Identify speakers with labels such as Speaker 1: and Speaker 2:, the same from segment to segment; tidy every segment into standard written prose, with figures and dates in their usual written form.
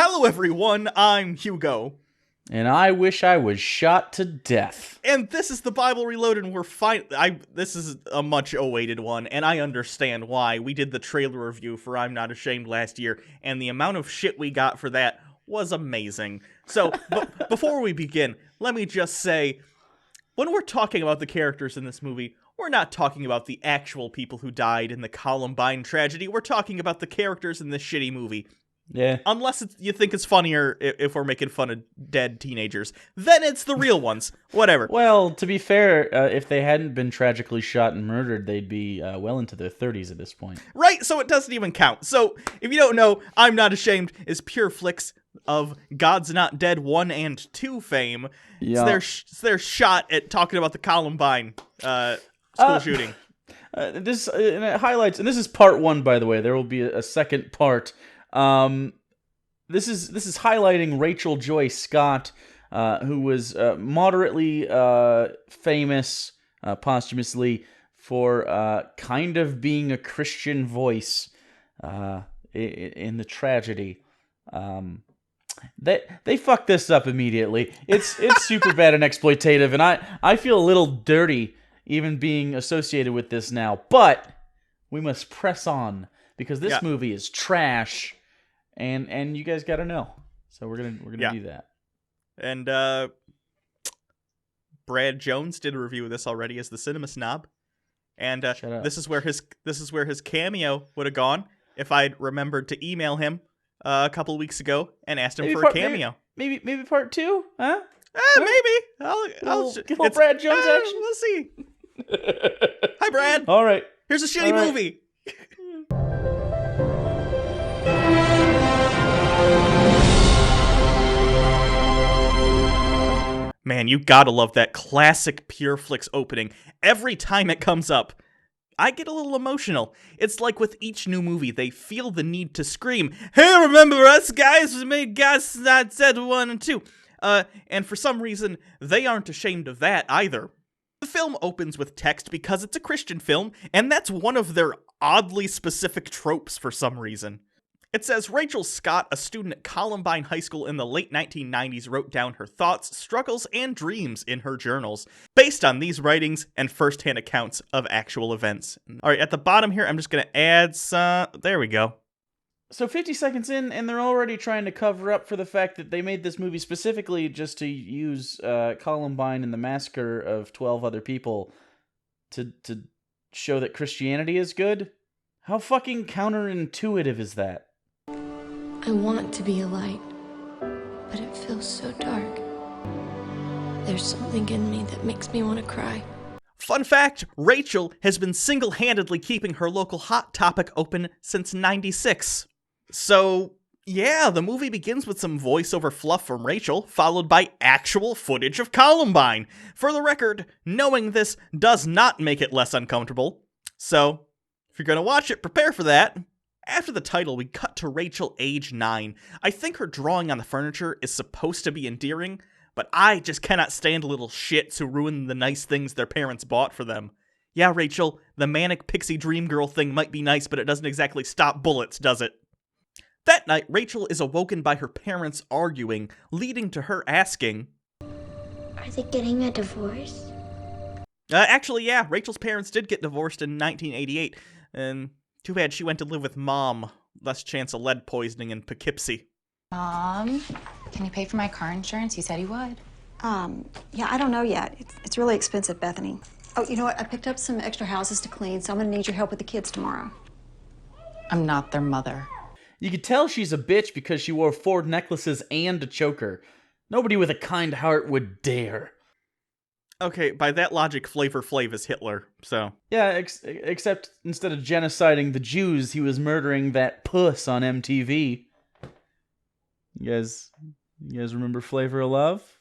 Speaker 1: Hello everyone, I'm Hugo.
Speaker 2: And I wish I was shot to death.
Speaker 1: And this is the Bible Reloaded, and this is a much awaited one, and I understand why. We did the trailer review for I'm Not Ashamed last year, and the amount of shit we got for that was amazing. So, before we begin, let me just say, when we're talking about the characters in this movie, we're not talking about the actual people who died in the Columbine tragedy, we're talking about the characters in this shitty movie.
Speaker 2: Yeah.
Speaker 1: Unless you think it's funnier if we're making fun of dead teenagers. Then it's the real ones. Whatever.
Speaker 2: Well, to be fair, if they hadn't been tragically shot and murdered, they'd be well into their 30s at this point.
Speaker 1: Right, so it doesn't even count. So, if you don't know, I'm Not Ashamed is Pure Flicks of God's Not Dead 1 and 2 fame.
Speaker 2: Yeah.
Speaker 1: It's their shot at talking about the Columbine school shooting.
Speaker 2: This and it highlights, and this is part 1, by the way. There will be a second part. This is highlighting Rachel Joy Scott, who was moderately famous posthumously for kind of being a Christian voice in the tragedy. They fucked this up immediately. It's super bad and exploitative, and I feel a little dirty even being associated with this now. But we must press on because this movie is trash. And you guys gotta know, so we're gonna do that.
Speaker 1: And Brad Jones did a review of this already as the Cinema Snob, and this is where his cameo would have gone if I'd remembered to email him a couple of weeks ago and asked him for a cameo.
Speaker 2: Maybe part 2, huh?
Speaker 1: Maybe. I'll
Speaker 2: Brad Jones action.
Speaker 1: We'll see. Hi, Brad.
Speaker 2: All right.
Speaker 1: Here's a shitty movie. Man, you gotta love that classic Pure Flicks opening. Every time it comes up, I get a little emotional. It's like with each new movie, they feel the need to scream, "Hey, remember us guys? We made God's Not Dead 1 and 2. And for some reason, they aren't ashamed of that either. The film opens with text because it's a Christian film, and that's one of their oddly specific tropes for some reason. It says, Rachel Scott, a student at Columbine High School in the late 1990s, wrote down her thoughts, struggles, and dreams in her journals, based on these writings and first-hand accounts of actual events. All right, at the bottom here, I'm just going to add some... There we go.
Speaker 2: So 50 seconds in, and they're already trying to cover up for the fact that they made this movie specifically just to use Columbine and the massacre of 12 other people to show that Christianity is good? How fucking counterintuitive is that?
Speaker 3: I want to be a light, but it feels so dark. There's something in me that makes me want to cry.
Speaker 1: Fun fact, Rachel has been single-handedly keeping her local Hot Topic open since '96. So, yeah, the movie begins with some voiceover fluff from Rachel, followed by actual footage of Columbine. For the record, knowing this does not make it less uncomfortable. So, if you're gonna watch it, prepare for that. After the title, we cut to Rachel, age 9. I think her drawing on the furniture is supposed to be endearing, but I just cannot stand little shits who ruin the nice things their parents bought for them. Yeah, Rachel, the manic pixie dream girl thing might be nice, but it doesn't exactly stop bullets, does it? That night, Rachel is awoken by her parents arguing, leading to her asking,
Speaker 4: Are they getting a divorce?
Speaker 1: Actually, yeah, Rachel's parents did get divorced in 1988, and... too bad she went to live with Mom. Less chance of lead poisoning in Poughkeepsie.
Speaker 5: Mom, can you pay for my car insurance? You said you would.
Speaker 6: Yeah, I don't know yet. It's really expensive, Bethany. Oh, you know what? I picked up some extra houses to clean, so I'm gonna need your help with the kids tomorrow.
Speaker 5: I'm not their mother.
Speaker 2: You could tell she's a bitch because she wore 4 necklaces and a choker. Nobody with a kind heart would dare.
Speaker 1: Okay, by that logic, Flavor Flav is Hitler, so...
Speaker 2: Yeah, except instead of genociding the Jews, he was murdering that puss on MTV. You guys remember Flavor of Love?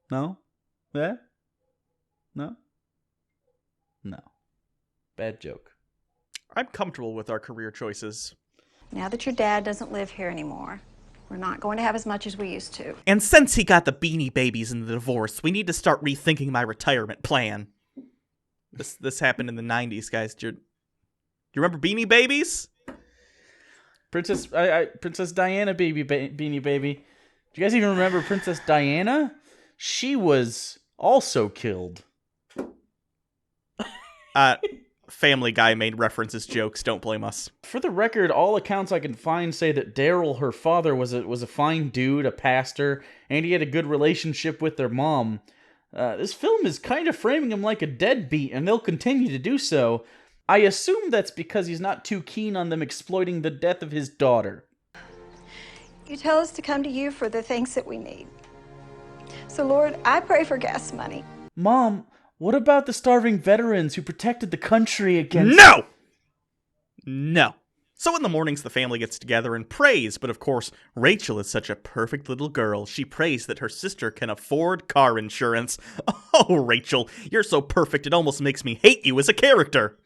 Speaker 2: No? Yeah? No? No. Bad joke.
Speaker 1: I'm comfortable with our career choices.
Speaker 6: Now that your dad doesn't live here anymore, we're not going to have as much as we used to.
Speaker 1: And since he got the Beanie Babies in the divorce, we need to start rethinking my retirement plan. This happened in the 90s, guys. Do you remember Beanie Babies?
Speaker 2: Princess Diana Beanie Baby. Do you guys even remember Princess Diana? She was also killed.
Speaker 1: Family Guy made references, jokes. Don't blame us.
Speaker 2: For the record, all accounts I can find say that Daryl, her father, was a fine dude, a pastor, and he had a good relationship with their mom. This film is kind of framing him like a deadbeat, and they'll continue to do so. I assume that's because he's not too keen on them exploiting the death of his daughter.
Speaker 6: You tell us to come to you for the things that we need. So, Lord, I pray for gas money.
Speaker 2: Mom, what about the starving veterans who protected the country against...
Speaker 1: No! So in the mornings, the family gets together and prays, but of course, Rachel is such a perfect little girl. She prays that her sister can afford car insurance. Oh, Rachel, you're so perfect it almost makes me hate you as a character.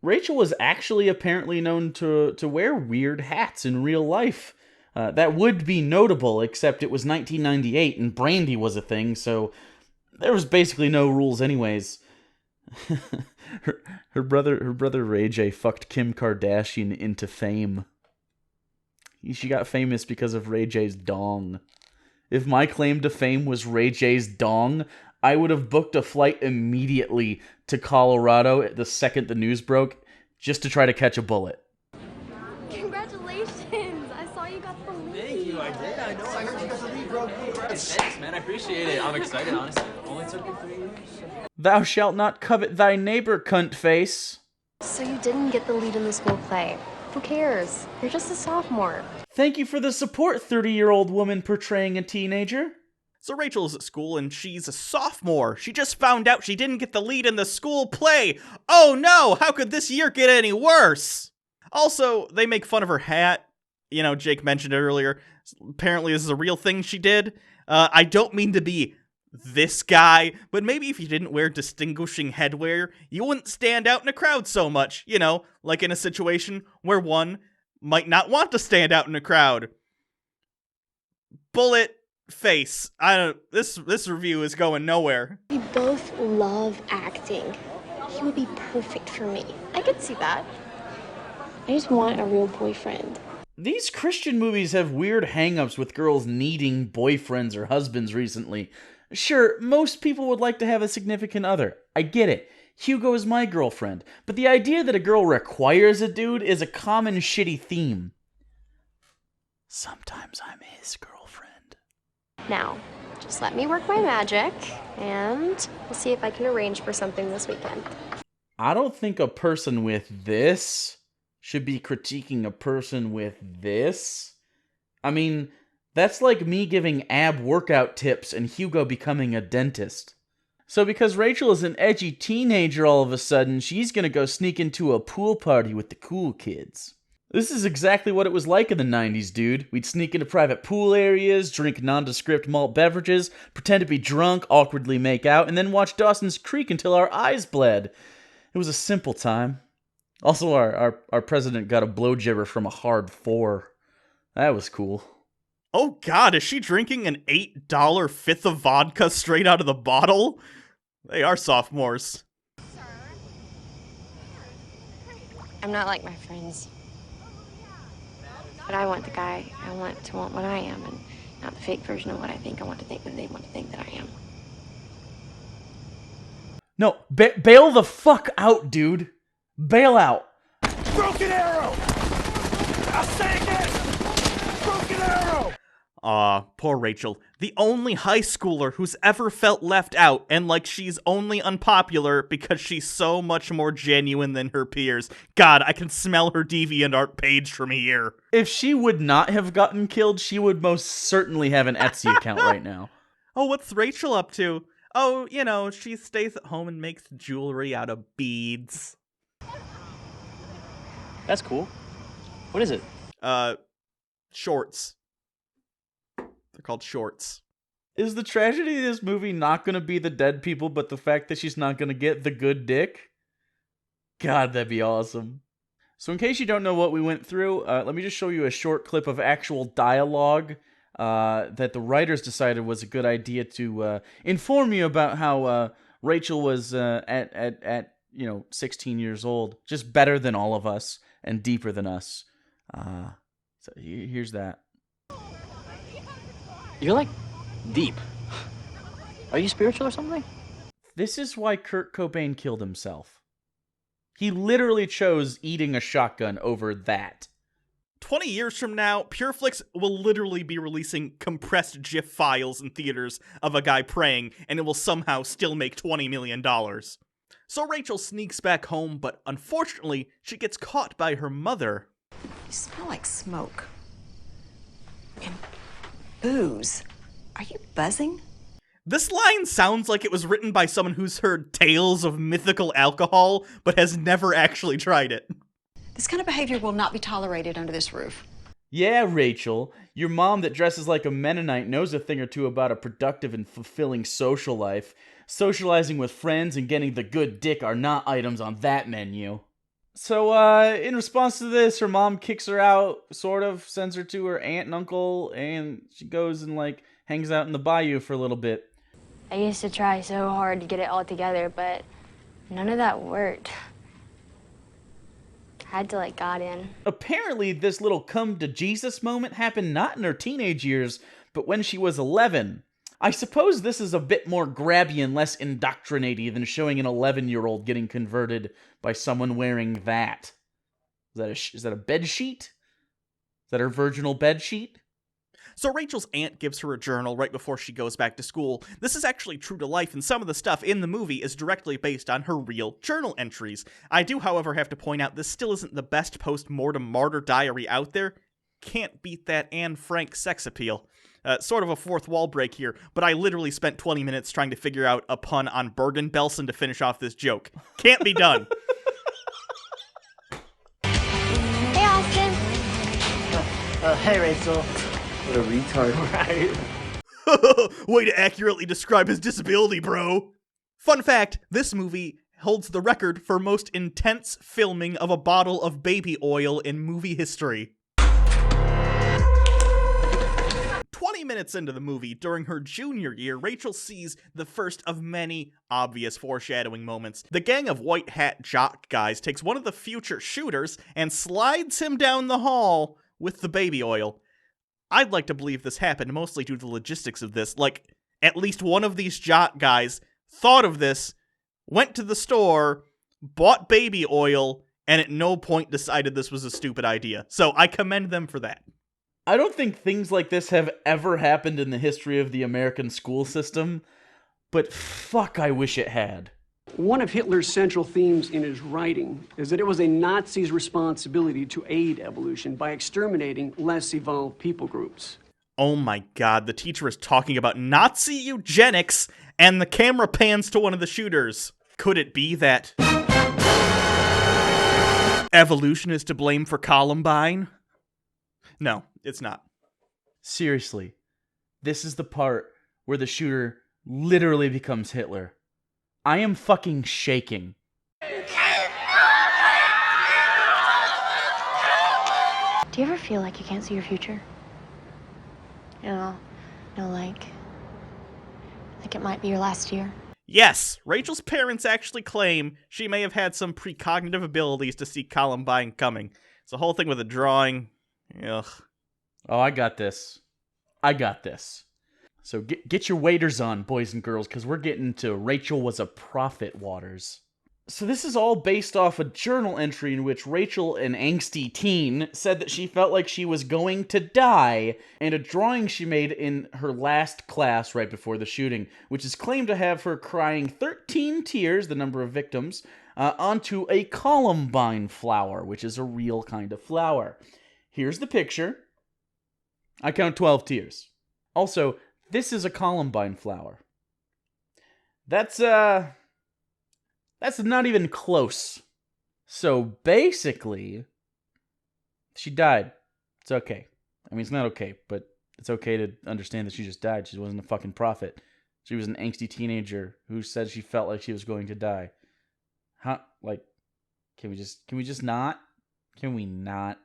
Speaker 2: Rachel was actually apparently known to wear weird hats in real life. That would be notable, except it was 1998 and brandy was a thing, so there was basically no rules anyways. her brother Ray J fucked Kim Kardashian into fame. She got famous because of Ray J's dong. If my claim to fame was Ray J's dong, I would have booked a flight immediately to Colorado the second the news broke, just to try to catch a bullet.
Speaker 3: Congratulations! I saw you got the lead.
Speaker 7: Thank you, I did. I know. I heard you got the lead, bro. Thanks, man. I appreciate it. I'm excited, honestly. Only took me 3 years.
Speaker 2: Thou shalt not covet thy neighbor, cunt face.
Speaker 3: So you didn't get the lead in the school play. Who cares? You're just a sophomore.
Speaker 2: Thank you for the support, 30-year-old woman portraying a teenager.
Speaker 1: So Rachel's at school and she's a sophomore. She just found out she didn't get the lead in the school play. Oh no, how could this year get any worse? Also, they make fun of her hat. You know, Jake mentioned it earlier. Apparently this is a real thing she did. I don't mean to be this guy, but maybe if you didn't wear distinguishing headwear, you wouldn't stand out in a crowd so much. You know, like in a situation where one might not want to stand out in a crowd. Bullet face. This review is going nowhere.
Speaker 3: We both love acting. He would be perfect for me. I could see that. I just want a real boyfriend.
Speaker 2: These Christian movies have weird hang-ups with girls needing boyfriends or husbands recently. Sure, most people would like to have a significant other. I get it. Hugo is my girlfriend. But the idea that a girl requires a dude is a common shitty theme. Sometimes I'm his girlfriend.
Speaker 3: Now, just let me work my magic, and we'll see if I can arrange for something this weekend.
Speaker 2: I don't think a person with this should be critiquing a person with this. I mean, that's like me giving ab workout tips and Hugo becoming a dentist. So because Rachel is an edgy teenager all of a sudden, she's gonna go sneak into a pool party with the cool kids. This is exactly what it was like in the 90s, dude. We'd sneak into private pool areas, drink nondescript malt beverages, pretend to be drunk, awkwardly make out, and then watch Dawson's Creek until our eyes bled. It was a simple time. Also, our president got a blowjibber from a hard 4. That was cool.
Speaker 1: Oh god, is she drinking an $8 fifth of vodka straight out of the bottle? They are sophomores.
Speaker 3: I'm not like my friends. But I want the guy I want to want what I am, and not the fake version of what I think I want to think when they want to think that I am.
Speaker 2: No, bail the fuck out, dude. Bail out.
Speaker 8: Broken arrow! I'll say again! Broken arrow!
Speaker 1: Aw, poor Rachel. The only high schooler who's ever felt left out and like she's only unpopular because she's so much more genuine than her peers. God, I can smell her DeviantArt page from here.
Speaker 2: If she would not have gotten killed, she would most certainly have an Etsy account right now.
Speaker 1: Oh, what's Rachel up to? Oh, you know, she stays at home and makes jewelry out of beads.
Speaker 7: That's cool. What is it?
Speaker 1: Shorts. They're called shorts.
Speaker 2: Is the tragedy of this movie not going to be the dead people, but the fact that she's not going to get the good dick? God, that'd be awesome. So in case you don't know what we went through, let me just show you a short clip of actual dialogue that the writers decided was a good idea to inform you about how Rachel was at 16 years old, just better than all of us and deeper than us. So here's that.
Speaker 7: You're like deep. Are you spiritual or something?
Speaker 2: This is why Kurt Cobain killed himself. He literally chose eating a shotgun over that.
Speaker 1: 20 years from now, PureFlix will literally be releasing compressed GIF files in theaters of a guy praying, and it will somehow still make $20 million. So Rachel sneaks back home, but unfortunately, she gets caught by her mother.
Speaker 6: You smell like smoke. And booze. Are you buzzing?
Speaker 1: This line sounds like it was written by someone who's heard tales of mythical alcohol, but has never actually tried it.
Speaker 6: This kind of behavior will not be tolerated under this roof.
Speaker 2: Yeah, Rachel, your mom that dresses like a Mennonite knows a thing or two about a productive and fulfilling social life. Socializing with friends and getting the good dick are not items on that menu. So, in response to this, her mom kicks her out, sort of, sends her to her aunt and uncle, and she goes and, hangs out in the bayou for a little bit.
Speaker 3: I used to try so hard to get it all together, but none of that worked. I had to let God in.
Speaker 2: Apparently, this little come to Jesus moment happened not in her teenage years, but when she was 11. I suppose this is a bit more grabby and less indoctrinating than showing an 11-year-old getting converted by someone wearing that. Is that a bed sheet? Is that her virginal bed sheet?
Speaker 1: So Rachel's aunt gives her a journal right before she goes back to school. This is actually true to life, and some of the stuff in the movie is directly based on her real journal entries. I do, however, have to point out this still isn't the best post-mortem martyr diary out there. Can't beat that Anne Frank sex appeal. Sort of a fourth wall break here, but I literally spent 20 minutes trying to figure out a pun on Bergen-Belsen to finish off this joke. Can't be done.
Speaker 3: Hey, Austin.
Speaker 7: Hey, Rachel. What a retard, right?
Speaker 1: Way to accurately describe his disability, bro. Fun fact, this movie holds the record for most intense filming of a bottle of baby oil in movie history. 20 minutes into the movie, during her junior year, Rachel sees the first of many obvious foreshadowing moments. The gang of white hat jock guys takes one of the future shooters and slides him down the hall with the baby oil. I'd like to believe this happened mostly due to the logistics of this. Like, at least one of these jock guys thought of this, went to the store, bought baby oil, and at no point decided this was a stupid idea. So I commend them for that.
Speaker 2: I don't think things like this have ever happened in the history of the American school system, but fuck, I wish it had.
Speaker 9: One of Hitler's central themes in his writing is that it was a Nazi's responsibility to aid evolution by exterminating less evolved people groups.
Speaker 1: Oh my god, the teacher is talking about Nazi eugenics, and the camera pans to one of the shooters. Could it be that evolution is to blame for Columbine? No, it's not.
Speaker 2: Seriously, this is the part where the shooter literally becomes Hitler. I am fucking shaking.
Speaker 3: Do you ever feel like you can't see your future? Like it might be your last year?
Speaker 1: Yes, Rachel's parents actually claim she may have had some precognitive abilities to see Columbine coming. It's a whole thing with a drawing. Ugh.
Speaker 2: Oh, I got this. So get your waders on, boys and girls, because we're getting to Rachel was a prophet waters. So this is all based off a journal entry in which Rachel, an angsty teen, said that she felt like she was going to die, and a drawing she made in her last class right before the shooting, which is claimed to have her crying 13 tears, the number of victims, onto a columbine flower, which is a real kind of flower. Here's the picture. I count 12 tears. Also, this is a columbine flower. That's not even close. So basically, she died. It's okay. I mean, it's not okay, but it's okay to understand that she just died. She wasn't a fucking prophet. She was an angsty teenager who said she felt like she was going to die. Huh? Like, can we just not? Can we not?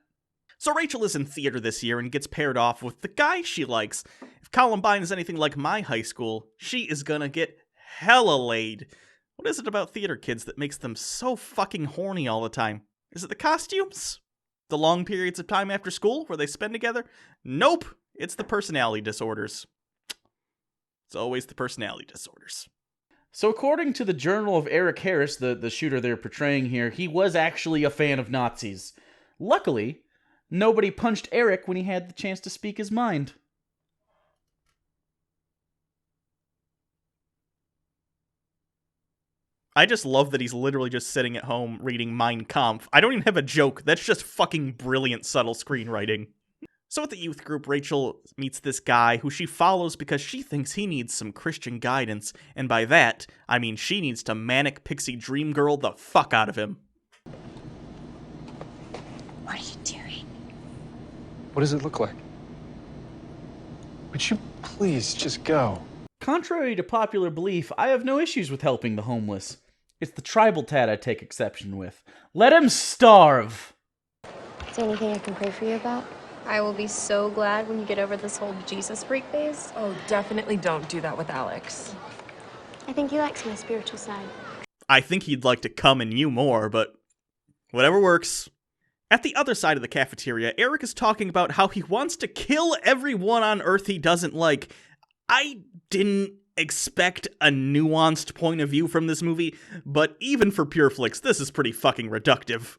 Speaker 1: So Rachel is in theater this year and gets paired off with the guy she likes. If Columbine is anything like my high school, she is gonna get hella laid. What is it about theater kids that makes them so fucking horny all the time? Is it the costumes? The long periods of time after school where they spend together? Nope, it's the personality disorders. It's always the personality disorders.
Speaker 2: So according to the Journal of Eric Harris, the shooter they're portraying here, he was actually a fan of Nazis. Luckily, nobody punched Eric when he had the chance to speak his mind.
Speaker 1: I just love that he's literally just sitting at home reading Mein Kampf. I don't even have a joke. That's just fucking brilliant, subtle screenwriting. So at the youth group, Rachel meets this guy who she follows because she thinks he needs some Christian guidance. And by that, I mean she needs to manic pixie dream girl the fuck out of him.
Speaker 4: What are you doing?
Speaker 10: What does it look like? Would you please just go?
Speaker 2: Contrary to popular belief, I have no issues with helping the homeless. It's the tribal tat I take exception with. Let him starve!
Speaker 3: Is there anything I can pray for you about?
Speaker 11: I will be so glad when you get over this whole Jesus freak phase.
Speaker 12: Oh, definitely don't do that with Alex.
Speaker 3: I think he likes my spiritual side.
Speaker 1: I think he'd like to come in you more, but whatever works. At the other side of the cafeteria, Eric is talking about how he wants to kill everyone on Earth he doesn't like. I didn't expect a nuanced point of view from this movie, but even for Pure Flicks, this is pretty fucking reductive.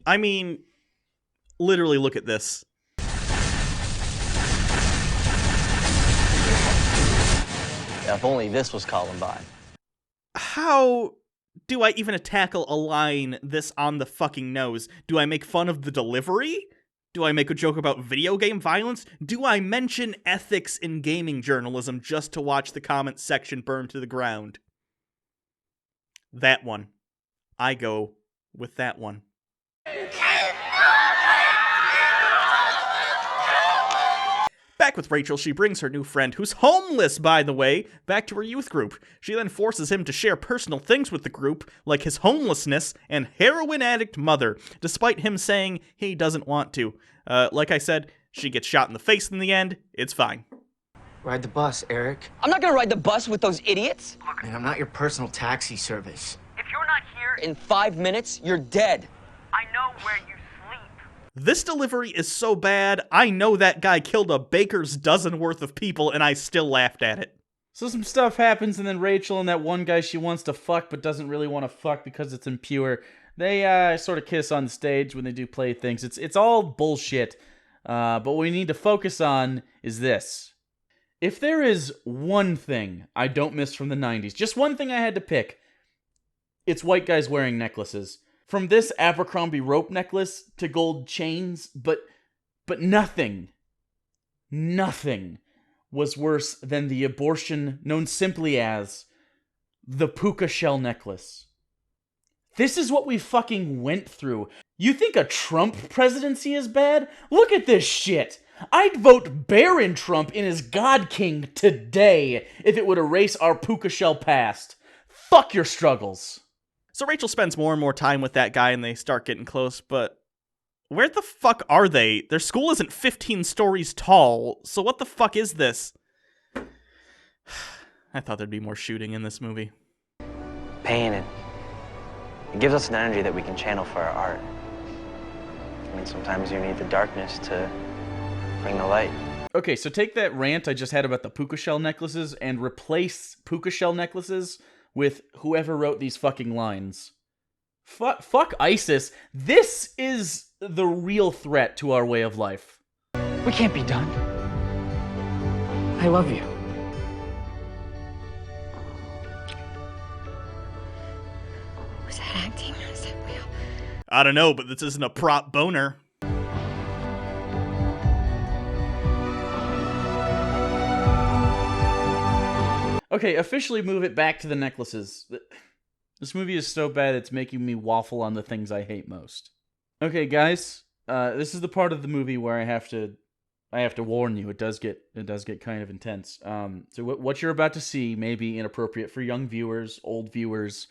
Speaker 1: I mean, literally look at this.
Speaker 7: If only this was Columbine.
Speaker 1: How do I even tackle a line this on the fucking nose? Do I make fun of the delivery? Do I make a joke about video game violence? Do I mention ethics in gaming journalism just to watch the comments section burn to the ground? That one. I go with that one. Back with Rachel, she brings her new friend, who's homeless, by the way, back to her youth group. She then forces him to share personal things with the group, like his homelessness and heroin addict mother, despite him saying he doesn't want to. Like I said, she gets shot in the face in the end. It's fine.
Speaker 13: Ride the bus, Eric.
Speaker 14: I'm not gonna ride the bus with those idiots.
Speaker 13: Look, man, I'm not your personal taxi service.
Speaker 14: If you're not here in 5 minutes, you're dead.
Speaker 15: I know where you sleep.
Speaker 1: This delivery is so bad, I know that guy killed a baker's dozen worth of people, and I still laughed at it.
Speaker 2: So some stuff happens, and then Rachel and that one guy she wants to fuck but doesn't really want to fuck because it's impure, they sort of kiss on stage when they do play things. It's all bullshit, but what we need to focus on is this. If there is one thing I don't miss from the 90s, just one thing I had to pick, it's white guys wearing necklaces. From this Abercrombie rope necklace to gold chains, but nothing was worse than the abortion known simply as the puka shell necklace. This is what we fucking went through. You think a Trump presidency is bad? Look at this shit. I'd vote Barron Trump in as God King today if it would erase our puka shell past. Fuck your struggles.
Speaker 1: So Rachel spends more and more time with that guy and they start getting close, but where the fuck are they? Their school isn't 15 stories tall, so what the fuck is this? I thought there'd be more shooting in this movie.
Speaker 7: Pain, it gives us an energy that we can channel for our art. I mean, sometimes you need the darkness to bring the light.
Speaker 2: Okay, so take that rant I just had about the puka shell necklaces and replace puka shell necklaces with whoever wrote these fucking lines. Fuck ISIS. This is the real threat to our way of life.
Speaker 13: We can't be done. I love you.
Speaker 3: Was that acting? Is that real?
Speaker 1: I don't know, but this isn't a prop boner.
Speaker 2: Okay, officially move it back to the necklaces. This movie is so bad it's making me waffle on the things I hate most. Okay, guys, this is the part of the movie where I have to warn you. It does get kind of intense. So what you're about to see may be inappropriate for young viewers, old viewers,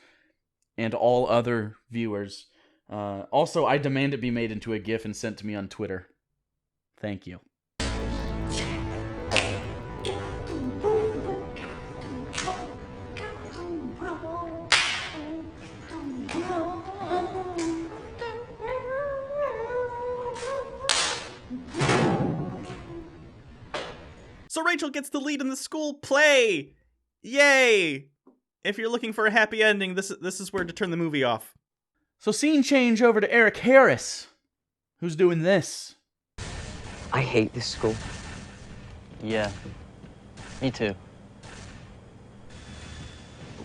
Speaker 2: and all other viewers. Also, I demand it be made into a GIF and sent to me on Twitter. Thank you.
Speaker 1: So Rachel gets the lead in the school play. Yay! If you're looking for a happy ending, this is where to turn the movie off.
Speaker 2: So scene change over to Eric Harris, who's doing this.
Speaker 7: I hate this school. Yeah, me too.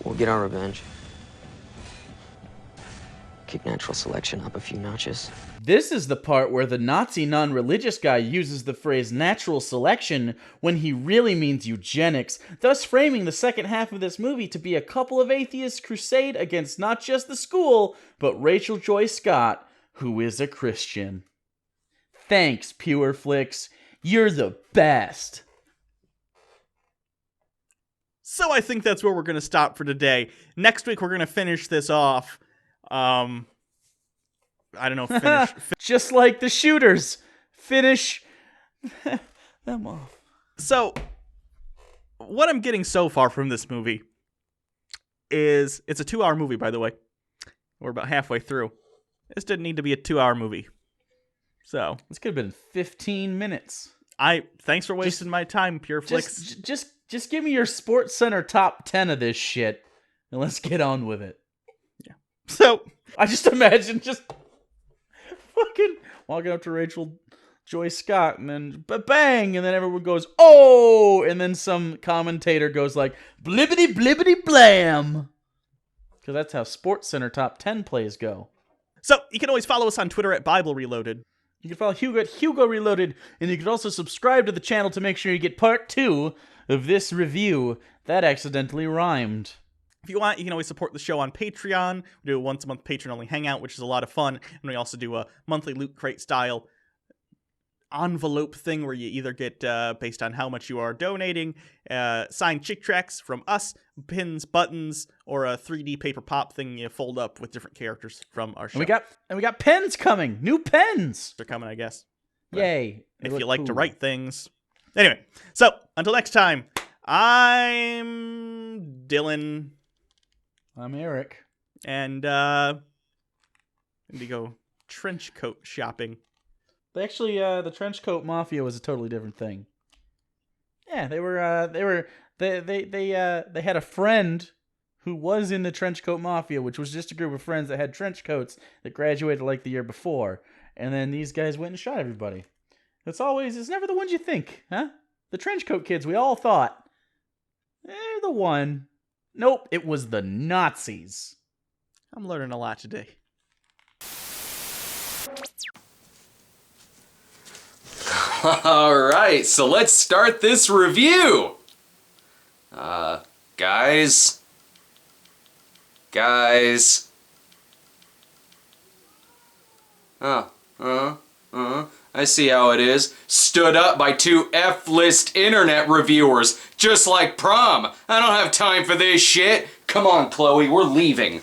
Speaker 7: We'll get our revenge. Keep natural selection up a few notches.
Speaker 2: This is the part where the Nazi non-religious guy uses the phrase natural selection when he really means eugenics, thus framing the second half of this movie to be a couple of atheists' crusade against not just the school, but Rachel Joy Scott, who is a Christian. Thanks, Pure Flicks. You're the best.
Speaker 1: So I think that's where we're going to stop for today. Next week, we're going to finish this off. I don't know, finish.
Speaker 2: Just like the shooters. Finish them off.
Speaker 1: So, what I'm getting so far from this movie is, it's a 2-hour movie, by the way. We're about halfway through. This didn't need to be a 2-hour movie. So,
Speaker 2: this could have been 15 minutes.
Speaker 1: Thanks for wasting my time, Pure Flicks.
Speaker 2: Just give me your Sports Center top 10 of this shit, and let's get on with it.
Speaker 1: Yeah. So,
Speaker 2: I just imagine just fucking walking up to Rachel Joy Scott, and then bang, and then everyone goes, oh, and then some commentator goes like, blibbity blibbity blam. Because that's how Sports Center top 10 plays go.
Speaker 1: So, you can always follow us on Twitter at Bible Reloaded.
Speaker 2: You can follow Hugo at Hugo Reloaded, and you can also subscribe to the channel to make sure you get part 2 of this review. That accidentally rhymed.
Speaker 1: If you want, you can always support the show on Patreon. We do a once-a-month patron-only hangout, which is a lot of fun. And we also do a monthly Loot Crate-style envelope thing where you either get, based on how much you are donating, signed chick tracks from us, pins, buttons, or a 3D paper pop thing you fold up with different characters from our show.
Speaker 2: And we got pens coming. New pens.
Speaker 1: They're coming, I guess.
Speaker 2: Yay.
Speaker 1: If you like to write things. Anyway, so until next time, I'm Dylan.
Speaker 2: I'm Eric.
Speaker 1: And we go trench coat shopping.
Speaker 2: Actually, the trench coat mafia was a totally different thing. Yeah, they had a friend who was in the trench coat mafia, which was just a group of friends that had trench coats that graduated like the year before, and then these guys went and shot everybody. It's never the ones you think, huh? The trench coat kids, we all thought they're the one. Nope, it was the Nazis.
Speaker 1: I'm learning a lot today.
Speaker 15: Alright, so let's start this review! Guys? I see how it is. Stood up by 2 F-list internet reviewers, just like prom. I don't have time for this shit. Come on, Chloe, we're leaving.